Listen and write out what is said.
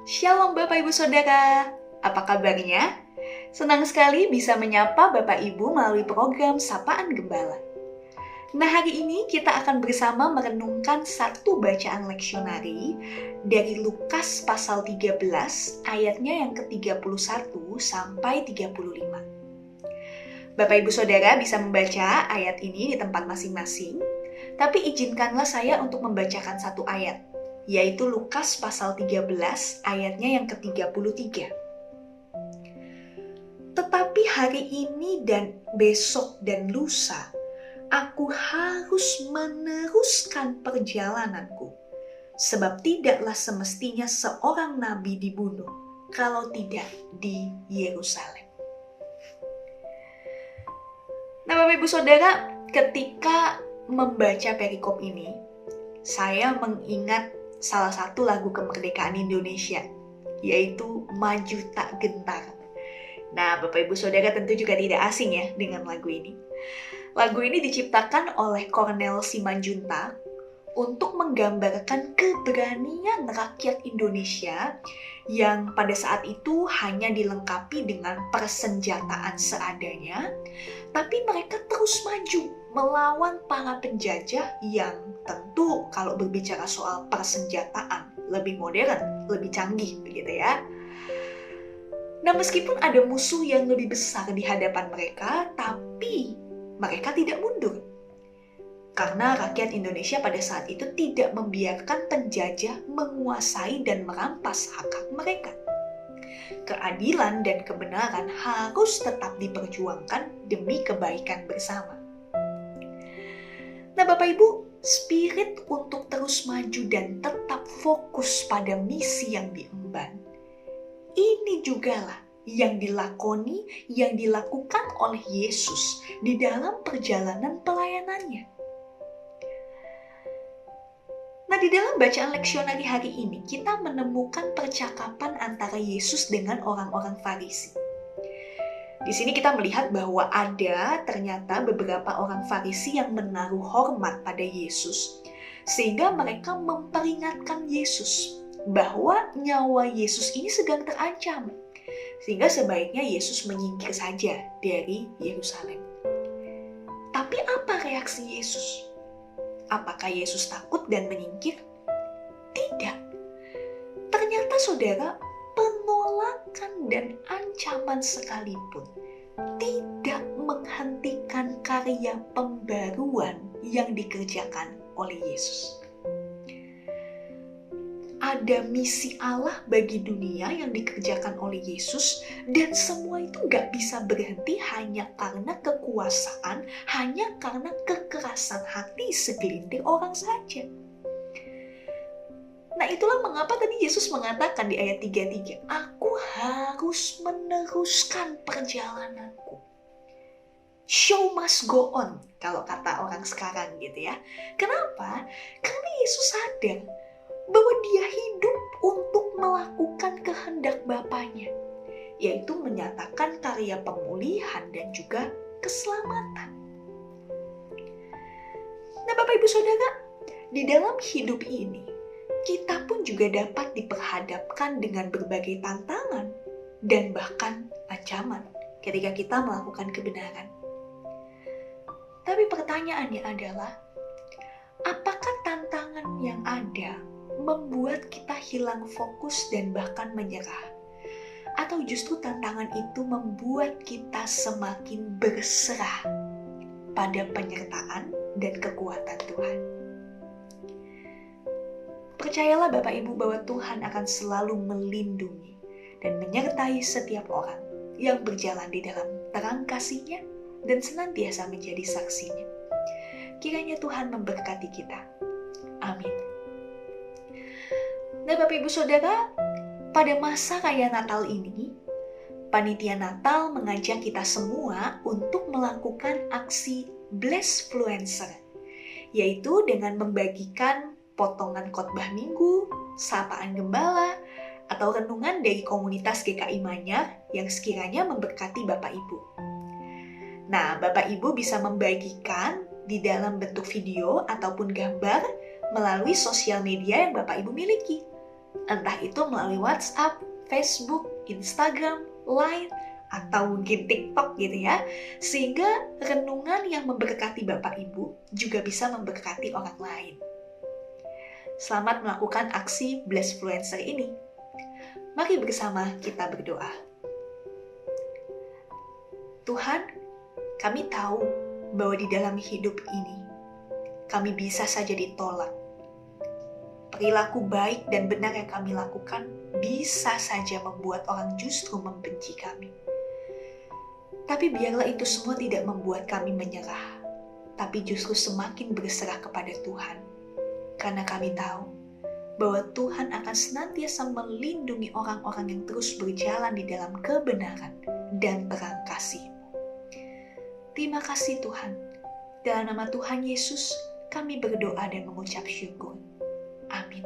Shalom Bapak Ibu Saudara, apa kabarnya? Senang sekali bisa menyapa Bapak Ibu melalui program Sapaan Gembala. Nah, hari ini kita akan bersama merenungkan satu bacaan leksionari dari Lukas pasal 13 ayatnya yang ke-31 sampai 35. Bapak Ibu Saudara bisa membaca ayat ini di tempat masing-masing, tapi izinkanlah saya untuk membacakan satu ayat, yaitu Lukas pasal 13 ayatnya yang ke-33. Tetapi hari ini dan besok dan lusa, aku harus meneruskan perjalananku, sebab tidaklah semestinya seorang nabi dibunuh kalau tidak di Yerusalem. Nah, Bapak Ibu Saudara, ketika membaca perikop ini, saya mengingat salah satu lagu kemerdekaan Indonesia, yaitu Maju Tak Gentar. Nah, Bapak Ibu Saudara tentu juga tidak asing ya dengan lagu ini. Lagu ini diciptakan oleh Cornel Simanjuntak untuk menggambarkan keberanian rakyat Indonesia yang pada saat itu hanya dilengkapi dengan persenjataan seadanya, tapi mereka terus maju melawan para penjajah yang tentu kalau berbicara soal persenjataan lebih modern, lebih canggih begitu ya. Nah, meskipun ada musuh yang lebih besar di hadapan mereka, tapi mereka tidak mundur. Karena rakyat Indonesia pada saat itu tidak membiarkan penjajah menguasai dan merampas hak-hak mereka. Keadilan dan kebenaran harus tetap diperjuangkan demi kebaikan bersama. Nah, Bapak Ibu, spirit untuk terus maju dan tetap fokus pada misi yang diemban, ini jugalah yang dilakoni, yang dilakukan oleh Yesus di dalam perjalanan pelayanannya. Nah, di dalam bacaan leksionari hari ini, kita menemukan percakapan antara Yesus dengan orang-orang Farisi. Di sini kita melihat bahwa ada ternyata beberapa orang Farisi yang menaruh hormat pada Yesus, sehingga mereka memperingatkan Yesus bahwa nyawa Yesus ini sedang terancam, sehingga sebaiknya Yesus menyingkir saja dari Yerusalem. Tapi apa reaksi Yesus? Apakah Yesus takut dan menyingkir? Tidak. Ternyata saudara, penolakan dan ancaman sekalipun tidak menghentikan karya pembaruan yang dikerjakan oleh Yesus. Ada misi Allah bagi dunia yang dikerjakan oleh Yesus, dan semua itu gak bisa berhenti hanya karena kekuasaan, hanya karena kekerasan hati segelintir orang saja. Nah, itulah mengapa tadi Yesus mengatakan di ayat 33, aku harus meneruskan perjalananku. Show must go on, kalau kata orang sekarang gitu ya. Kenapa? Karena Yesus sadar bahwa dia hidup untuk melakukan kehendak Bapanya, yaitu menyatakan karya pemulihan dan juga keselamatan. Nah, Bapak Ibu Saudara, di dalam hidup ini, kita pun juga dapat diperhadapkan dengan berbagai tantangan dan bahkan ancaman ketika kita melakukan kebenaran. Tapi pertanyaannya adalah, apakah tantangan yang ada membuat kita hilang fokus dan bahkan menyerah? Atau justru tantangan itu membuat kita semakin berserah pada penyertaan dan kekuatan Tuhan? Percayalah Bapak Ibu bahwa Tuhan akan selalu melindungi dan menyertai setiap orang yang berjalan di dalam terang kasih-Nya dan senantiasa menjadi saksinya. Kiranya Tuhan memberkati kita. Amin. Nah, Bapak Ibu Saudara, pada masa raya Natal ini, Panitia Natal mengajak kita semua untuk melakukan aksi Blessfluencer, yaitu dengan membagikan potongan khotbah minggu, sapaan gembala, atau renungan dari komunitas GKI Manyar yang sekiranya memberkati Bapak Ibu. Nah, Bapak Ibu bisa membagikan di dalam bentuk video ataupun gambar melalui sosial media yang Bapak Ibu miliki. Entah itu melalui WhatsApp, Facebook, Instagram, Line, atau mungkin TikTok gitu ya. Sehingga renungan yang memberkati Bapak Ibu juga bisa memberkati orang lain. Selamat melakukan aksi Blessfluencer ini. Mari bersama kita berdoa. Tuhan, kami tahu bahwa di dalam hidup ini, kami bisa saja ditolak. Perilaku baik dan benar yang kami lakukan bisa saja membuat orang justru membenci kami. Tapi biarlah itu semua tidak membuat kami menyerah, tapi justru semakin berserah kepada Tuhan. Karena kami tahu bahwa Tuhan akan senantiasa melindungi orang-orang yang terus berjalan di dalam kebenaran dan terang kasih. Terima kasih Tuhan. Dalam nama Tuhan Yesus, kami berdoa dan mengucap syukur. Amin.